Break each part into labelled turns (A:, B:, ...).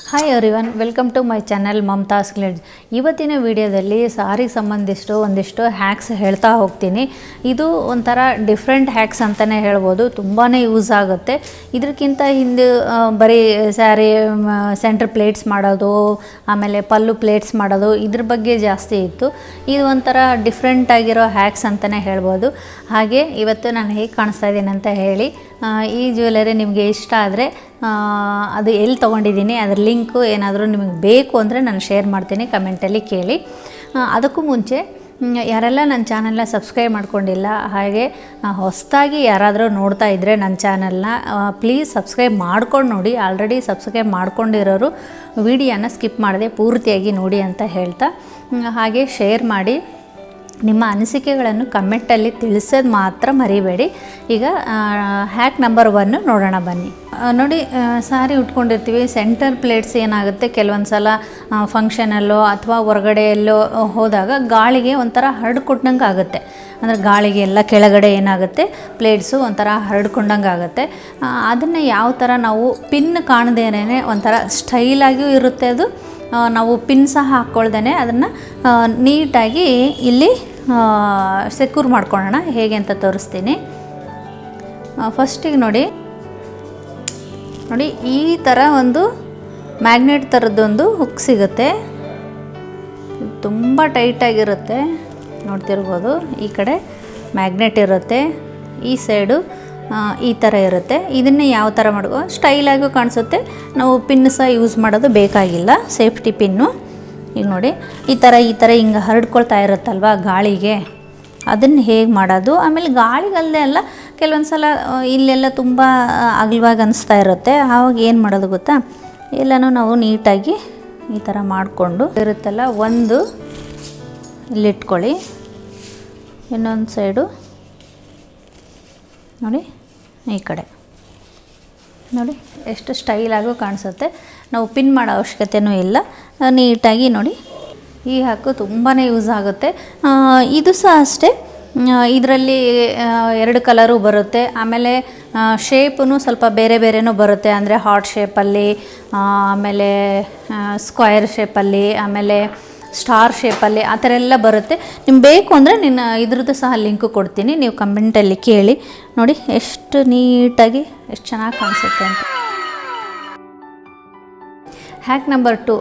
A: Hi everyone, welcome to my channel Mamata's glitz. ಇವತ್ತಿನ ವಿಡಿಯೋದಲ್ಲಿ ಸಾರಿಗೆ ಸಂಬಂಧಿಸಿದ ಒಂದಿಷ್ಟು ಹ್ಯಾಕ್ಸ್ ಹೇಳ್ತಾ ಹೋಗ್ತೀನಿ. ಇದು ಒಂಥರ ಡಿಫ್ರೆಂಟ್ ಹ್ಯಾಕ್ಸ್ ಅಂತಲೇ ಹೇಳ್ಬೋದು. ತುಂಬಾ ಯೂಸ್ ಆಗುತ್ತೆ. ಇದಕ್ಕಿಂತ ಹಿಂದೆ ಬರೀ ಸ್ಯಾರಿ ಸೆಂಟ್ರ್ ಪ್ಲೇಟ್ಸ್ ಮಾಡೋದು, ಆಮೇಲೆ ಪಲ್ಲು ಪ್ಲೇಟ್ಸ್ ಮಾಡೋದು, ಇದ್ರ ಬಗ್ಗೆ ಜಾಸ್ತಿ ಇತ್ತು. ಇದು ಒಂಥರ ಡಿಫ್ರೆಂಟ್ ಆಗಿರೋ ಹ್ಯಾಕ್ಸ್ ಅಂತಲೇ ಹೇಳ್ಬೋದು. ಹಾಗೆ ಇವತ್ತು ನಾನು ಹೇಗೆ ಕಾಣಿಸ್ತಾ ಇದ್ದೀನಿ ಅಂತ ಹೇಳಿ, ಈ ಜ್ಯುವೆಲರಿ ನಿಮಗೆ ಇಷ್ಟ ಆದರೆ ಅದು ಎಲ್ಲಿ ತೊಗೊಂಡಿದ್ದೀನಿ ಅದರ ಲಿಂಕು ಏನಾದರೂ ನಿಮಗೆ ಬೇಕು ಅಂದರೆ ನಾನು ಶೇರ್ ಮಾಡ್ತೀನಿ, ಕಮೆಂಟಲ್ಲಿ ಕೇಳಿ. ಅದಕ್ಕೂ ಮುಂಚೆ ಯಾರೆಲ್ಲ ನನ್ನ ಚಾನಲ್ನ ಸಬ್ಸ್ಕ್ರೈಬ್ ಮಾಡ್ಕೊಂಡಿಲ್ಲ, ಹಾಗೆ ಹೊಸದಾಗಿ ಯಾರಾದರೂ ನೋಡ್ತಾ ಇದ್ದರೆ ನನ್ನ ಚಾನಲ್ನ ಪ್ಲೀಸ್ ಸಬ್ಸ್ಕ್ರೈಬ್ ಮಾಡ್ಕೊಂಡು ನೋಡಿ. ಆಲ್ರೆಡಿ ಸಬ್ಸ್ಕ್ರೈಬ್ ಮಾಡ್ಕೊಂಡಿರೋರು ವಿಡಿಯೋನ ಸ್ಕಿಪ್ ಮಾಡದೆ ಪೂರ್ತಿಯಾಗಿ ನೋಡಿ ಅಂತ ಹೇಳ್ತಾ, ಹಾಗೆ ಶೇರ್ ಮಾಡಿ. ನಿಮ್ಮ ಅನಿಸಿಕೆಗಳನ್ನು ಕಮೆಂಟಲ್ಲಿ ತಿಳಿಸೋದು ಮಾತ್ರ ಮರಿಬೇಡಿ. ಈಗ ಹ್ಯಾಕ್ ನಂಬರ್ 1 ನೋಡೋಣ ಬನ್ನಿ. ನೋಡಿ, ಸಾರಿ ಉಟ್ಕೊಂಡಿರ್ತೀವಿ, ಸೆಂಟರ್ ಪ್ಲೇಟ್ಸ್ ಏನಾಗುತ್ತೆ, ಕೆಲವೊಂದು ಸಲ ಫಂಕ್ಷನಲ್ಲೋ ಅಥವಾ ಹೊರಗಡೆ ಎಲ್ಲೋ ಹೋದಾಗ ಗಾಳಿಗೆ ಒಂಥರ ಹರಡ್ಕೊಟ್ಟಂಗೆ ಆಗುತ್ತೆ. ಅಂದರೆ ಗಾಳಿಗೆ ಎಲ್ಲ ಕೆಳಗಡೆ ಏನಾಗುತ್ತೆ, ಪ್ಲೇಟ್ಸು ಒಂಥರ ಹರಡ್ಕೊಂಡಂಗೆ ಆಗುತ್ತೆ. ಅದನ್ನು ಯಾವ ಥರ ನಾವು ಪಿನ್ ಕಾಣದೇನೆ ಒಂಥರ ಸ್ಟೈಲಾಗಿಯೂ ಇರುತ್ತೆ. ಅದು ನಾವು ಪಿನ್ ಸಹ ಹಾಕ್ಕೊಳ್ದೇ ಅದನ್ನು ನೀಟಾಗಿ ಇಲ್ಲಿ ಸೆಕ್ಯೂರ್ ಮಾಡ್ಕೊಳ್ಳೋಣ. ಹೇಗೆ ಅಂತ ತೋರಿಸ್ತೀನಿ. ಫಸ್ಟಿಗೆ ನೋಡಿ ಈ ಥರ ಒಂದು ಮ್ಯಾಗ್ನೆಟ್ ಥರದ್ದೊಂದು ಹುಕ್ ಸಿಗುತ್ತೆ. ತುಂಬ ಟೈಟಾಗಿರುತ್ತೆ, ನೋಡ್ತಿರ್ಬೋದು. ಈ ಕಡೆ ಮ್ಯಾಗ್ನೆಟ್ ಇರುತ್ತೆ, ಈ ಸೈಡು ಈ ಥರ ಇರುತ್ತೆ. ಇದನ್ನೇ ಯಾವ ಥರ ಮಾಡ್ಕೋ ಸ್ಟೈಲಾಗೂ ಕಾಣಿಸುತ್ತೆ. ನಾವು ಪಿನ್ ಸಹ ಯೂಸ್ ಮಾಡೋದು ಬೇಕಾಗಿಲ್ಲ, ಸೇಫ್ಟಿ ಪಿನ್ನು. ಈಗ ನೋಡಿ ಈ ಥರ ಹಿಂಗೆ ಹರಡ್ಕೊಳ್ತಾ ಇರುತ್ತಲ್ವ ಗಾಳಿಗೆ, ಅದನ್ನು ಹೇಗೆ ಮಾಡೋದು. ಆಮೇಲೆ ಗಾಳಿಗಲ್ಲದೆ ಅಲ್ಲ, ಕೆಲವೊಂದು ಸಲ ಇಲ್ಲೆಲ್ಲ ತುಂಬ ಅಗಲವಾಗಿ ಅನಿಸ್ತಾ ಇರುತ್ತೆ. ಆವಾಗ ಏನು ಮಾಡೋದು ಗೊತ್ತಾ, ಎಲ್ಲನೂ ನಾವು ನೀಟಾಗಿ ಈ ಥರ ಮಾಡಿಕೊಂಡು ಇರುತ್ತಲ್ಲ, ಒಂದು ಇಲ್ಲಿಟ್ಕೊಳ್ಳಿ, ಇನ್ನೊಂದು ಸೈಡು ನೋಡಿ ಈ ಕಡೆ ನೋಡಿ ಎಷ್ಟು ಸ್ಟೈಲಾಗೂ ಕಾಣಿಸುತ್ತೆ. ನಾವು ಪಿನ್ ಮಾಡೋ ಅವಶ್ಯಕತೆಯೂ ಇಲ್ಲ. ನೀಟಾಗಿ ನೋಡಿ, ಈ ಹ್ಯಾಕು ತುಂಬಾ ಯೂಸ್ ಆಗುತ್ತೆ. ಇದು ಸಹ ಅಷ್ಟೇ, ಇದರಲ್ಲಿ 2 ಕಲರು ಬರುತ್ತೆ. ಆಮೇಲೆ ಶೇಪೂ ಸ್ವಲ್ಪ ಬೇರೆ ಬೇರೆನೂ ಬರುತ್ತೆ. ಅಂದರೆ ಹಾರ್ಟ್ ಶೇಪಲ್ಲಿ, ಆಮೇಲೆ ಸ್ಕ್ವಯರ್ ಶೇಪಲ್ಲಿ, ಆಮೇಲೆ ಸ್ಟಾರ್ ಶೇಪಲ್ಲಿ, ಆ ಥರ ಎಲ್ಲ ಬರುತ್ತೆ. ನಿಮ್ಗೆ ಬೇಕು ಅಂದರೆ ಇದ್ರದ್ದು ಸಹ ಲಿಂಕು ಕೊಡ್ತೀನಿ, ನೀವು ಕಮೆಂಟಲ್ಲಿ ಕೇಳಿ. ನೋಡಿ ಎಷ್ಟು ನೀಟಾಗಿ ಎಷ್ಟು ಚೆನ್ನಾಗಿ ಕಾಣಿಸುತ್ತೆ ಅಂತ. ಹ್ಯಾಕ್ ನಂಬರ್ 2,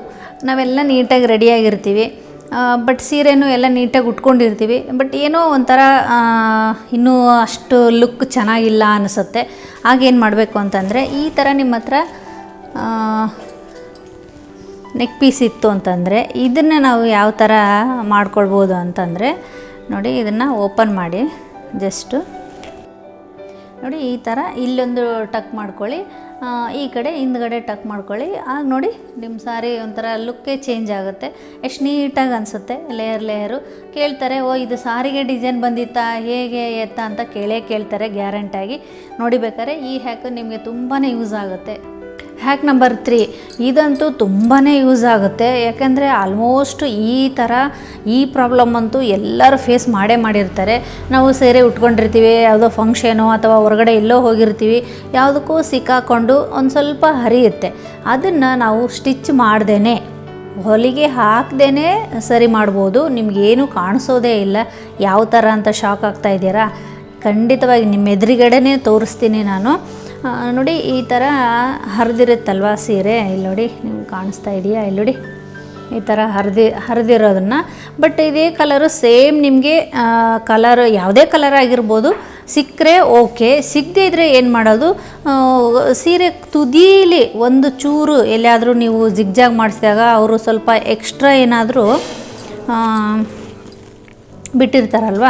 A: ನಾವೆಲ್ಲ ನೀಟಾಗಿ ರೆಡಿಯಾಗಿರ್ತೀವಿ, ಬಟ್ ಸೀರೆನೂ ಎಲ್ಲ ನೀಟಾಗಿ ಉಟ್ಕೊಂಡಿರ್ತೀವಿ, ಬಟ್ ಏನೋ ಒಂಥರ ಇನ್ನೂ ಅಷ್ಟು ಲುಕ್ ಚೆನ್ನಾಗಿಲ್ಲ ಅನಿಸುತ್ತೆ. ಆಗೇನು ಮಾಡಬೇಕು ಅಂತಂದರೆ, ಈ ಥರ ನಿಮ್ಮ ಹತ್ರ ನೆಕ್ ಪೀಸ್ ಇತ್ತು ಅಂತಂದರೆ ಇದನ್ನು ನಾವು ಯಾವ ಥರ ಮಾಡ್ಕೊಳ್ಬೋದು ಅಂತಂದರೆ, ನೋಡಿ ಇದನ್ನು ಓಪನ್ ಮಾಡಿ, ಜಸ್ಟು ನೋಡಿ ಈ ಥರ ಇಲ್ಲೊಂದು ಟಕ್ ಮಾಡ್ಕೊಳ್ಳಿ, ಈ ಕಡೆ ಹಿಂದ್ಗಡೆ ಟಕ್ ಮಾಡ್ಕೊಳ್ಳಿ. ಆಗ ನೋಡಿ ನಿಮ್ಮ ಸಾರಿ ಒಂಥರ ಲುಕ್ಕೇ ಚೇಂಜ್ ಆಗುತ್ತೆ. ಎಷ್ಟು ನೀಟಾಗಿ ಅನಿಸುತ್ತೆ. ಲೇಯರು ಕೇಳ್ತಾರೆ, ಓ ಇದು ಸಾರಿಗೆ ಡಿಸೈನ್ ಬಂದಿತ್ತಾ, ಹೇಗೆ ಎತ್ತ ಅಂತ ಕೇಳ್ತಾರೆ ಗ್ಯಾರಂಟಾಗಿ. ನೋಡಿ ಬೇಕಾದ್ರೆ ಈ ಹ್ಯಾಕ್ ನಿಮಗೆ ತುಂಬಾ ಯೂಸ್ ಆಗುತ್ತೆ. ಹ್ಯಾಕ್ ನಂಬರ್ 3, ಇದಂತೂ ತುಂಬಾ ಯೂಸ್ ಆಗುತ್ತೆ. ಯಾಕೆಂದರೆ ಆಲ್ಮೋಸ್ಟ್ ಈ ಪ್ರಾಬ್ಲಮ್ ಅಂತೂ ಎಲ್ಲರೂ ಫೇಸ್ ಮಾಡಿರ್ತಾರೆ. ನಾವು ಸೀರೆ ಉಟ್ಕೊಂಡಿರ್ತೀವಿ, ಯಾವುದೋ ಫಂಕ್ಷನು ಅಥವಾ ಹೊರಗಡೆ ಎಲ್ಲೋ ಹೋಗಿರ್ತೀವಿ, ಯಾವುದಕ್ಕೂ ಸಿಕ್ಕಾಕೊಂಡು ಒಂದು ಸ್ವಲ್ಪ ಹರಿಯುತ್ತೆ. ಅದನ್ನು ನಾವು ಸ್ಟಿಚ್ ಮಾಡ್ದೇ, ಹೊಲಿಗೆ ಹಾಕ್ದೇ ಸರಿ ಮಾಡ್ಬೋದು. ನಿಮಗೇನು ಕಾಣಿಸೋದೇ ಇಲ್ಲ. ಯಾವ ಥರ ಅಂತ ಶಾಕ್ ಆಗ್ತಾ ಇದ್ದೀರಾ? ಖಂಡಿತವಾಗಿ ನಿಮ್ಮ ಎದುರುಗಡೆನೇ ತೋರಿಸ್ತೀನಿ ನಾನು. ನೋಡಿ ಈ ಥರ ಹರಿದಿರುತ್ತಲ್ವ ಸೀರೆ, ಇಲ್ಲಿ ನೋಡಿ ನಿಮ್ಗೆ ಕಾಣಿಸ್ತಾ ಇದೆಯಾ, ಇಲ್ಲಿ ನೋಡಿ ಈ ಥರ ಹರಿದಿರೋದನ್ನು. ಬಟ್ ಇದೇ ಕಲರು ಸೇಮ್ ನಿಮಗೆ ಕಲರ್ ಯಾವುದೇ ಕಲರ್ ಆಗಿರ್ಬೋದು, ಸಿಕ್ಕರೆ ಓಕೆ, ಸಿಗದೇ ಇದ್ದರೆ ಏನು ಮಾಡೋದು, ಸೀರೆ ತುದೀಲಿ ಒಂದು ಚೂರು ಎಲ್ಲಾದರೂ ನೀವು ಜಿಗ್ಜಾಗ್ ಮಾಡಿಸಿದಾಗ ಅವರು ಸ್ವಲ್ಪ ಎಕ್ಸ್ಟ್ರಾ ಏನಾದರೂ ಬಿಟ್ಟಿರ್ತಾರಲ್ವ,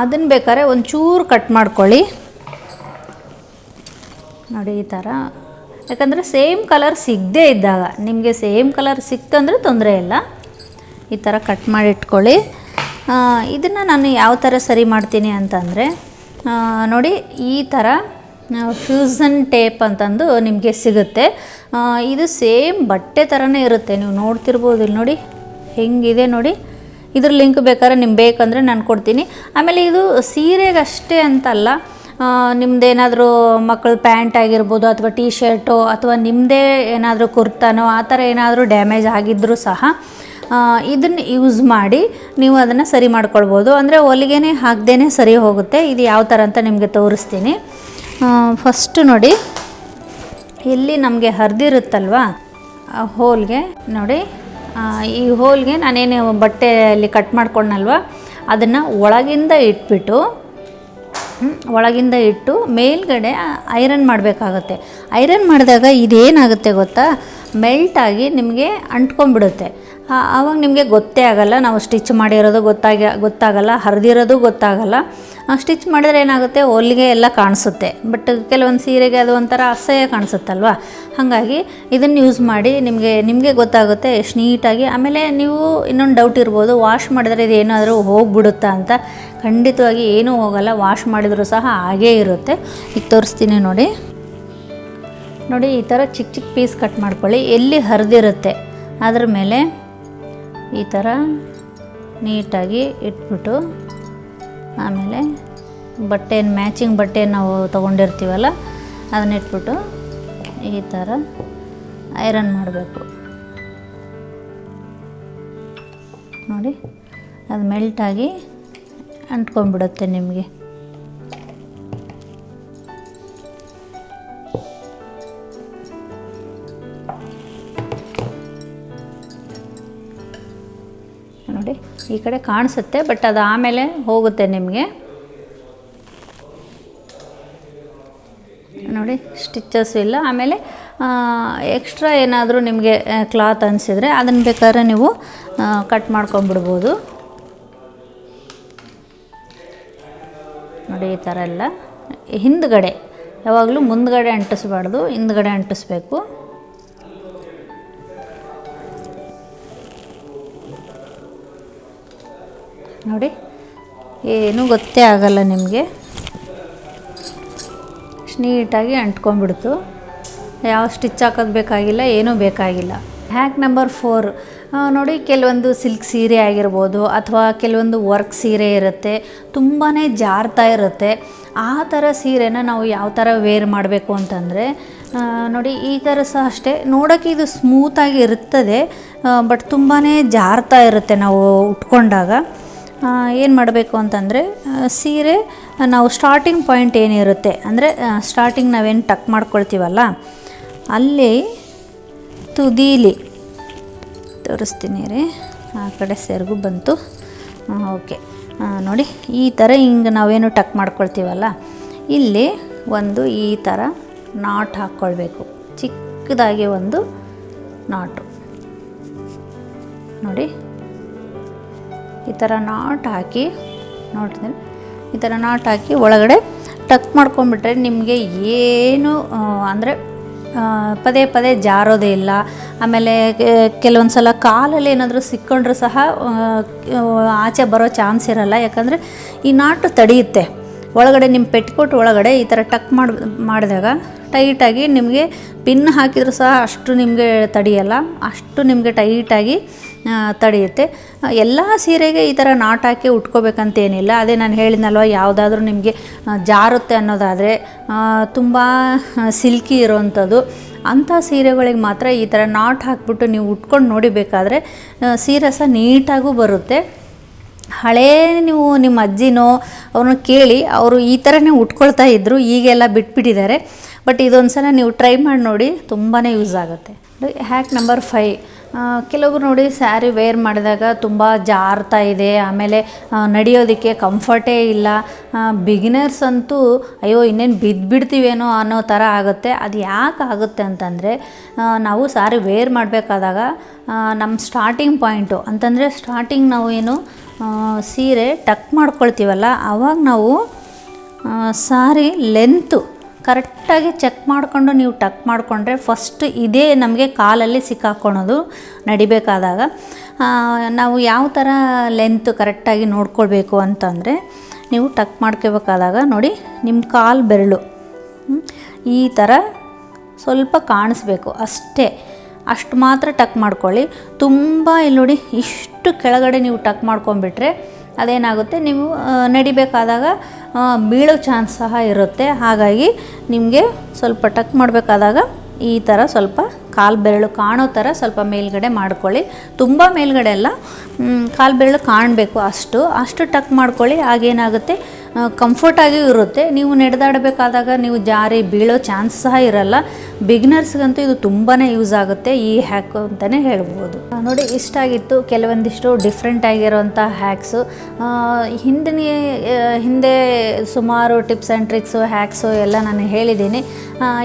A: ಅದನ್ನು ಬೇಕಾದ್ರೆ ಒಂಚೂರು ಕಟ್ ಮಾಡ್ಕೊಳ್ಳಿ. ನೋಡಿ ಈ ಥರ. ಯಾಕಂದರೆ ಸೇಮ್ ಕಲರ್ ಸಿಗದೇ ಇದ್ದಾಗ, ನಿಮಗೆ ಸೇಮ್ ಕಲರ್ ಸಿಕ್ತಂದರೆ ತೊಂದರೆ ಇಲ್ಲ. ಈ ಥರ ಕಟ್ ಮಾಡಿ ಇಟ್ಕೊಳ್ಳಿ. ಇದನ್ನು ನಾನು ಯಾವ ಥರ ಸರಿ ಮಾಡ್ತೀನಿ ಅಂತಂದರೆ, ನೋಡಿ ಈ ಥರ ಫ್ಯೂಸನ್ ಟೇಪ್ ಅಂತಂದು ನಿಮಗೆ ಸಿಗುತ್ತೆ. ಇದು ಸೇಮ್ ಬಟ್ಟೆ ಥರನೇ ಇರುತ್ತೆ, ನೀವು ನೋಡ್ತಿರ್ಬೋದು. ಇಲ್ಲಿ ನೋಡಿ ಹೆಂಗಿದೆ ನೋಡಿ. ಇದ್ರ ಲಿಂಕ್ ಬೇಕಾದ್ರೆ ನಿಮ್ಗೆ ಬೇಕಂದರೆ ನಾನು ಕೊಡ್ತೀನಿ. ಆಮೇಲೆ ಇದು ಸೀರೆಗಷ್ಟೇ ಅಂತಲ್ಲ, ನಿಮ್ಮದೇನಾದರೂ ಮಕ್ಕಳ ಪ್ಯಾಂಟ್ ಆಗಿರ್ಬೋದು ಅಥವಾ ಟೀ ಶರ್ಟು ಅಥವಾ ನಿಮ್ಮದೇ ಏನಾದರೂ ಕುರ್ತಾನೋ ಆ ಥರ ಏನಾದರೂ ಡ್ಯಾಮೇಜ್ ಆಗಿದ್ದರೂ ಸಹ ಇದನ್ನು ಯೂಸ್ ಮಾಡಿ ನೀವು ಅದನ್ನು ಸರಿ ಮಾಡ್ಕೊಳ್ಬೋದು. ಅಂದರೆ ಹೊಲಿಗೆನೇ ಹಾಕ್ದೇ ಸರಿ ಹೋಗುತ್ತೆ. ಇದು ಯಾವ ಥರ ಅಂತ ನಿಮಗೆ ತೋರಿಸ್ತೀನಿ. ಫಸ್ಟು ನೋಡಿ, ಇಲ್ಲಿ ನಮಗೆ ಹರಿದಿರುತ್ತಲ್ವ ಆ ಹೋಲ್ಗೆ ನೋಡಿ, ಈ ಹೋಲ್ಗೆ ನಾನೇನು ಬಟ್ಟೆಯಲ್ಲಿ ಕಟ್ ಮಾಡ್ಕೊಂಡಲ್ವ ಅದನ್ನು ಒಳಗಿಂದ ಇಟ್ಟು ಮೇಲ್ಗಡೆ ಐರನ್ ಮಾಡಬೇಕಾಗತ್ತೆ. ಐರನ್ ಮಾಡಿದಾಗ ಇದೇನಾಗುತ್ತೆ ಗೊತ್ತಾ, ಮೆಲ್ಟಾಗಿ ನಿಮಗೆ ಅಂಟ್ಕೊಂಡ್ಬಿಡುತ್ತೆ. ಆವಾಗ ನಿಮಗೆ ಗೊತ್ತೇ ಆಗಲ್ಲ, ನಾವು ಸ್ಟಿಚ್ ಮಾಡಿರೋದು ಗೊತ್ತಾಗಲ್ಲ, ಹರಿದಿರೋದು ಗೊತ್ತಾಗಲ್ಲ. ಸ್ಟಿಚ್ ಮಾಡಿದ್ರೆ ಏನಾಗುತ್ತೆ, ಹೊಲಿಗೆ ಎಲ್ಲ ಕಾಣಿಸುತ್ತೆ. ಬಟ್ ಕೆಲವೊಂದು ಸೀರೆಗೆ ಅದು ಒಂಥರ ಅಸಹ್ಯ ಕಾಣಿಸುತ್ತಲ್ವ. ಹಾಗಾಗಿ ಇದನ್ನು ಯೂಸ್ ಮಾಡಿ ನಿಮಗೆ ಗೊತ್ತಾಗುತ್ತೆ ಎಷ್ಟು ನೀಟಾಗಿ. ಆಮೇಲೆ ನೀವು ಇನ್ನೊಂದು ಡೌಟ್ ಇರ್ಬೋದು, ವಾಶ್ ಮಾಡಿದ್ರೆ ಇದು ಏನಾದರೂ ಹೋಗ್ಬಿಡುತ್ತಾ ಅಂತ. ಖಂಡಿತವಾಗಿ ಏನೂ ಹೋಗಲ್ಲ, ವಾಶ್ ಮಾಡಿದರೂ ಸಹ ಹಾಗೇ ಇರುತ್ತೆ. ಈಗ ತೋರಿಸ್ತೀನಿ ನೋಡಿ. ಈ ಥರ ಚಿಕ್ಕ ಚಿಕ್ಕ ಪೀಸ್ ಕಟ್ ಮಾಡ್ಕೊಳ್ಳಿ. ಎಲ್ಲಿ ಹರಿದಿರುತ್ತೆ ಅದ್ರ ಮೇಲೆ ಈ ಥರ ನೀಟಾಗಿ ಇಟ್ಬಿಟ್ಟು, ಆಮೇಲೆ ಮ್ಯಾಚಿಂಗ್ ಬಟ್ಟೆ ನಾವು ತೊಗೊಂಡಿರ್ತೀವಲ್ಲ ಅದನ್ನ ಇಟ್ಬಿಟ್ಟು ಈ ಥರ ಐರನ್ ಮಾಡಬೇಕು. ನೋಡಿ, ಅದು ಮೆಲ್ಟಾಗಿ ಅಂಟ್ಕೊಂಡ್ಬಿಡುತ್ತೆ ನಿಮಗೆ. ನೋಡಿ, ಈ ಕಡೆ ಕಾಣಿಸುತ್ತೆ, ಬಟ್ ಅದು ಆಮೇಲೆ ಹೋಗುತ್ತೆ ನಿಮಗೆ. ನೋಡಿ, ಸ್ಟಿಚಸ್ ಇಲ್ಲ. ಆಮೇಲೆ ಎಕ್ಸ್ಟ್ರಾ ಏನಾದರೂ ನಿಮಗೆ ಕ್ಲಾತ್ ಅನಿಸಿದರೆ ಅದನ್ನು ಬೇಕಾದ್ರೆ ನೀವು ಕಟ್ ಮಾಡ್ಕೊಂಡ್ಬಿಡ್ಬೋದು. ನೋಡಿ, ಈ ಥರ ಎಲ್ಲ ಹಿಂದ್ಗಡೆ ಯಾವಾಗಲೂ ಮುಂದ್ಗಡೆ ಅಂಟಿಸ್ಬಾರ್ದು, ಹಿಂದ್ಗಡೆ ಅಂಟಿಸ್ಬೇಕು. ನೋಡಿ, ಏನೂ ಗೊತ್ತೇ ಆಗಲ್ಲ ನಿಮಗೆ, ನೀಟಾಗಿ ಅಂಟ್ಕೊಂಡ್ಬಿಡ್ತು. ಯಾವ ಸ್ಟಿಚ್ ಹಾಕೋದು ಬೇಕಾಗಿಲ್ಲ, ಏನೂ ಬೇಕಾಗಿಲ್ಲ. ಹ್ಯಾಕ್ ನಂಬರ್ 4 ನೋಡಿ, ಕೆಲವೊಂದು ಸಿಲ್ಕ್ ಸೀರೆ ಆಗಿರ್ಬೋದು ಅಥವಾ ಕೆಲವೊಂದು ವರ್ಕ್ ಸೀರೆ ಇರುತ್ತೆ, ತುಂಬಾ ಜಾರ್ತಾ ಇರುತ್ತೆ. ಆ ಥರ ಸೀರೆನ ನಾವು ಯಾವ ಥರ ವೇರ್ ಮಾಡಬೇಕು ಅಂತಂದರೆ, ನೋಡಿ ಈ ಥರ ಸಹ ಅಷ್ಟೇ. ನೋಡೋಕ್ಕೆ ಇದು ಸ್ಮೂತಾಗಿ ಇರ್ತದೆ, ಬಟ್ ತುಂಬಾ ಜಾರ್ತಾ ಇರುತ್ತೆ. ನಾವು ಉಟ್ಕೊಂಡಾಗ ಏನು ಮಾಡಬೇಕು ಅಂತಂದರೆ, ಸೀರೆ ನಾವು ಸ್ಟಾರ್ಟಿಂಗ್ ಪಾಯಿಂಟ್ ಏನಿರುತ್ತೆ ಅಂದರೆ, ಸ್ಟಾರ್ಟಿಂಗ್ ನಾವೇನು ಟಕ್ ಮಾಡ್ಕೊಳ್ತೀವಲ್ಲ ಅಲ್ಲಿ ತುದೀಲಿ ತೋರಿಸ್ತೀನಿ ರೀ. ಆ ಕಡೆ ಸೆರಗು ಬಂತು. ಓಕೆ, ನೋಡಿ ಈ ಥರ ಹಿಂಗೆ ನಾವೇನು ಟಕ್ ಮಾಡ್ಕೊಳ್ತೀವಲ್ಲ ಇಲ್ಲಿ ಒಂದು ಈ ಥರ ನಾಟ್ ಹಾಕ್ಕೊಳ್ಬೇಕು. ಚಿಕ್ಕದಾಗಿ ಒಂದು ನಾಟು ನೋಡಿ, ಈ ಥರ ನಾಟ್ ಹಾಕಿ ನೋಡ್ತೀನಿ. ಈ ಥರ ನಾಟ್ ಹಾಕಿ ಒಳಗಡೆ ಟಕ್ ಮಾಡ್ಕೊಂಡ್ಬಿಟ್ರೆ ನಿಮಗೆ ಏನು ಅಂದರೆ ಪದೇ ಪದೇ ಜಾರೋದೇ ಇಲ್ಲ. ಆಮೇಲೆ ಕೆಲವೊಂದು ಸಲ ಕಾಲಲ್ಲಿ ಏನಾದರೂ ಸಿಕ್ಕೊಂಡ್ರೂ ಸಹ ಆಚೆ ಬರೋ ಚಾನ್ಸ್ ಇರಲ್ಲ. ಯಾಕಂದರೆ ಈ ನಾಟು ತಡೆಯುತ್ತೆ. ಒಳಗಡೆ ನಿಮ್ಮ ಪೆಟ್ಕೋಟ್ ಒಳಗಡೆ ಈ ಥರ ಟಕ್ ಮಾಡಿದಾಗ ಟೈಟಾಗಿ ನಿಮಗೆ ಪಿನ್ ಹಾಕಿದರೂ ಸಹ ಅಷ್ಟು ನಿಮಗೆ ತಡೆಯಲ್ಲ, ಅಷ್ಟು ನಿಮಗೆ ಟೈಟಾಗಿ ತಡೆಯುತ್ತೆ. ಎಲ್ಲ ಸೀರೆಗೆ ಈ ಥರ ನಾಟ್ ಹಾಕಿ ಉಟ್ಕೋಬೇಕಂತೇನಿಲ್ಲ. ಅದೇ ನಾನು ಹೇಳಿದ್ನಲ್ವ, ಯಾವುದಾದ್ರೂ ನಿಮಗೆ ಜಾರುತ್ತೆ ಅನ್ನೋದಾದರೆ, ತುಂಬ ಸಿಲ್ಕಿ ಇರೋವಂಥದ್ದು ಅಂಥ ಸೀರೆಗಳಿಗೆ ಮಾತ್ರ ಈ ಥರ ನಾಟ್ ಹಾಕ್ಬಿಟ್ಟು ನೀವು ಉಟ್ಕೊಂಡು ನೋಡಿಬೇಕಾದ್ರೆ ಸೀರೆ ಸಹ ನೀಟಾಗೂ ಬರುತ್ತೆ. ಹಳೇ ನೀವು ನಿಮ್ಮ ಅಜ್ಜಿನೋ ಅವ್ರನ್ನ ಕೇಳಿ, ಅವರು ಈ ಥರನೇ ಉಟ್ಕೊಳ್ತಾ ಇದ್ದರು, ಈಗೆಲ್ಲ ಬಿಟ್ಬಿಟ್ಟಿದ್ದಾರೆ. ಬಟ್ ಇದೊಂದು ಸಲ ನೀವು ಟ್ರೈ ಮಾಡಿ ನೋಡಿ, ತುಂಬಾ ಯೂಸ್ ಆಗುತ್ತೆ. ಹ್ಯಾಕ್ ನಂಬರ್ 5, ಕೆಲವರು ನೋಡಿ ಸ್ಯಾರಿ ವೇರ್ ಮಾಡಿದಾಗ ತುಂಬ ಜಾರ್ತಾ ಇದೆ, ಆಮೇಲೆ ನಡೆಯೋದಕ್ಕೆ ಕಂಫರ್ಟೇ ಇಲ್ಲ. ಬಿಗಿನರ್ಸ್ ಅಂತೂ ಅಯ್ಯೋ ಇನ್ನೇನು ಬಿದ್ದುಬಿಡ್ತೀವೇನೋ ಅನ್ನೋ ಥರ ಆಗುತ್ತೆ. ಅದು ಯಾಕೆ ಆಗುತ್ತೆ ಅಂತಂದರೆ, ನಾವು ಸ್ಯಾರಿ ವೇರ್ ಮಾಡಬೇಕಾದಾಗ ನಮ್ಮ ಸ್ಟಾರ್ಟಿಂಗ್ ಪಾಯಿಂಟು ಅಂತಂದರೆ, ಸ್ಟಾರ್ಟಿಂಗ್ ನಾವು ಏನು ಸೀರೆ ಟಕ್ ಮಾಡ್ಕೊಳ್ತೀವಲ್ಲ ಆವಾಗ ನಾವು ಸಾರಿ ಲೆಂತು ಕರೆಕ್ಟಾಗಿ ಚೆಕ್ ಮಾಡಿಕೊಂಡು ನೀವು ಟಕ್ ಮಾಡಿಕೊಂಡ್ರೆ ಫಸ್ಟ್ ಇದೇ ನಮಗೆ ಕಾಲಲ್ಲಿ ಸಿಕ್ಕಾಕ್ಕೊಳೋದು ನಡಿಬೇಕಾದಾಗ. ನಾವು ಯಾವ ಥರ ಲೆಂತ್ ಕರೆಕ್ಟಾಗಿ ನೋಡ್ಕೊಳ್ಬೇಕು ಅಂತಂದರೆ, ನೀವು ಟಕ್ ಮಾಡ್ಕೋಬೇಕಾದಾಗ ನೋಡಿ, ನಿಮ್ಮ ಕಾಲು ಬೆರಳು ಈ ಥರ ಸ್ವಲ್ಪ ಕಾಣಿಸ್ಬೇಕು ಅಷ್ಟೇ, ಅಷ್ಟು ಮಾತ್ರ ಟಕ್ ಮಾಡ್ಕೊಳ್ಳಿ. ತುಂಬ ಇಲ್ಲಿ ನೋಡಿ, ಇಷ್ಟು ಕೆಳಗಡೆ ನೀವು ಟಕ್ ಮಾಡ್ಕೊಂಡ್ಬಿಟ್ರೆ ಅದೇನಾಗುತ್ತೆ ನೀವು ನಡಿಬೇಕಾದಾಗ ಬೀಳೋ ಚಾನ್ಸ್ ಸಹ ಇರುತ್ತೆ. ಹಾಗಾಗಿ ನಿಮಗೆ ಸ್ವಲ್ಪ ಟಕ್ ಮಾಡಬೇಕಾದಾಗ ಈ ಥರ ಸ್ವಲ್ಪ ಕಾಲು ಬೆರಳು ಕಾಣೋ ಥರ ಸ್ವಲ್ಪ ಮೇಲ್ಗಡೆ ಮಾಡ್ಕೊಳ್ಳಿ. ತುಂಬ ಮೇಲ್ಗಡೆ ಅಲ್ಲ, ಕಾಲು ಬೆರಳು ಕಾಣಬೇಕು ಅಷ್ಟು ಟಕ್ ಮಾಡ್ಕೊಳ್ಳಿ. ಆಗೇನಾಗುತ್ತೆ ಕಂಫರ್ಟಾಗಿಯೂ ಇರುತ್ತೆ. ನೀವು ನಡೆದಾಡಬೇಕಾದಾಗ ನೀವು ಜಾರಿ ಬೀಳೋ ಚಾನ್ಸ್ ಸಹ ಇರಲ್ಲ. ಬಿಗಿನರ್ಸ್ಗಂತೂ ಇದು ತುಂಬಾ ಯೂಸ್ ಆಗುತ್ತೆ ಈ ಹ್ಯಾಕು ಅಂತಲೇ ಹೇಳ್ಬೋದು. ನೋಡಿ, ಇಷ್ಟಾಗಿತ್ತು ಕೆಲವೊಂದಿಷ್ಟು ಡಿಫ್ರೆಂಟ್ ಆಗಿರೋಂಥ ಹ್ಯಾಕ್ಸು. ಹಿಂದೆ ಸುಮಾರು ಟಿಪ್ಸ್ ಆ್ಯಂಡ್ ಟ್ರಿಕ್ಸು ಹ್ಯಾಕ್ಸು ಎಲ್ಲ ನಾನು ಹೇಳಿದ್ದೀನಿ.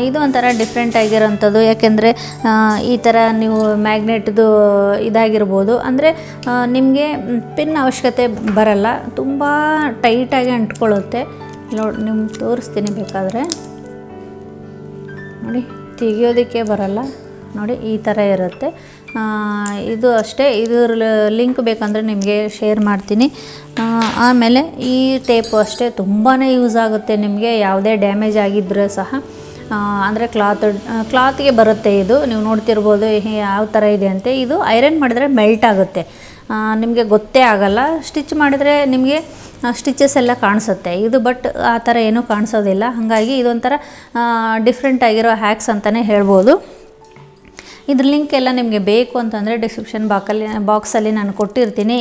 A: ಇದು ಒಂಥರ ಡಿಫ್ರೆಂಟ್ ಆಗಿರೋಂಥದ್ದು. ಯಾಕೆಂದರೆ ಈ ಥರ ನೀವು ಮ್ಯಾಗ್ನೆಟ್ದು ಇದಾಗಿರ್ಬೋದು, ಅಂದರೆ ನಿಮಗೆ ಪಿನ್ ಅವಶ್ಯಕತೆ ಬರಲ್ಲ, ತುಂಬ ಟೈಟಾಗಿ ಅಂಟ್ಕೊಳ್ಳುತ್ತೆ. ನೋಡಿ, ನಿಮ್ಗೆ ತೋರಿಸ್ತೀನಿ ಬೇಕಾದರೆ. ನೋಡಿ, ತೆಗಿಯೋದಕ್ಕೆ ಬರಲ್ಲ. ನೋಡಿ, ಈ ಥರ ಇರುತ್ತೆ. ಇದು ಅಷ್ಟೇ. ಇದ್ರ ಲಿಂಕ್ ಬೇಕಂದರೆ ನಿಮಗೆ ಶೇರ್ ಮಾಡ್ತೀನಿ. ಆಮೇಲೆ ಈ ಟೇಪು ಅಷ್ಟೇ ತುಂಬಾ ಯೂಸ್ ಆಗುತ್ತೆ ನಿಮಗೆ. ಯಾವುದೇ ಡ್ಯಾಮೇಜ್ ಆಗಿದ್ದರೆ ಸಹ ಅಂದರೆ ಕ್ಲಾತ್ಗೆ ಬರುತ್ತೆ ಇದು. ನೀವು ನೋಡ್ತಿರ್ಬೋದು ಯಾವ ಥರ ಇದೆ ಅಂತೆ. ಇದು ಐರನ್ ಮಾಡಿದ್ರೆ ಮೆಲ್ಟ್ ಆಗುತ್ತೆ, ನಿಮಗೆ ಗೊತ್ತೇ ಆಗಲ್ಲ. ಸ್ಟಿಚ್ ಮಾಡಿದರೆ ನಿಮಗೆ ಸ್ಟಿಚಸ್ ಎಲ್ಲ ಕಾಣಿಸುತ್ತೆ. ಇದು ಬಟ್ ಆ ಥರ ಏನೂ ಕಾಣಿಸೋದಿಲ್ಲ. ಹಾಗಾಗಿ ಇದೊಂಥರ ಡಿಫ್ರೆಂಟ್ ಆಗಿರೋ ಹ್ಯಾಕ್ಸ್ ಅಂತಲೇ ಹೇಳ್ಬೋದು. ಇದ್ರ ಲಿಂಕ್ ಎಲ್ಲ ನಿಮಗೆ ಬೇಕು ಅಂತಂದರೆ ಡಿಸ್ಕ್ರಿಪ್ಷನ್ ಬಾಕ್ಸಲ್ಲಿ ನಾನು ಕೊಟ್ಟಿರ್ತೀನಿ.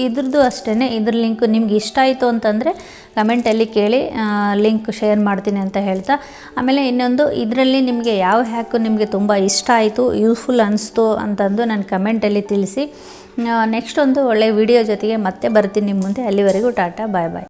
A: ಇದ್ರದ್ದು ಅಷ್ಟೇ. ಇದ್ರ ಲಿಂಕ್ ನಿಮ್ಗೆ ಇಷ್ಟ ಆಯಿತು ಅಂತಂದರೆ ಕಮೆಂಟಲ್ಲಿ ಕೇಳಿ, ಲಿಂಕ್ ಶೇರ್ ಮಾಡ್ತೀನಿ ಅಂತ ಹೇಳ್ತಾ, ಆಮೇಲೆ ಇನ್ನೊಂದು, ಇದರಲ್ಲಿ ನಿಮಗೆ ಯಾವ ಹ್ಯಾಕು ನಿಮಗೆ ತುಂಬ ಇಷ್ಟ ಆಯಿತು, ಯೂಸ್ಫುಲ್ ಅನಿಸ್ತು ಅಂತಂದು ನನ್ನ ಕಮೆಂಟಲ್ಲಿ ತಿಳಿಸಿ. ನೆಕ್ಸ್ಟ್ ಒಂದು ಒಳ್ಳೆಯ ವಿಡಿಯೋ ಜೊತೆಗೆ ಮತ್ತೆ ಬರ್ತೀನಿ ನಿಮ್ಮ ಮುಂದೆ. ಅಲ್ಲಿವರೆಗೂ ಟಾಟಾ, ಬಾಯ್ ಬಾಯ್.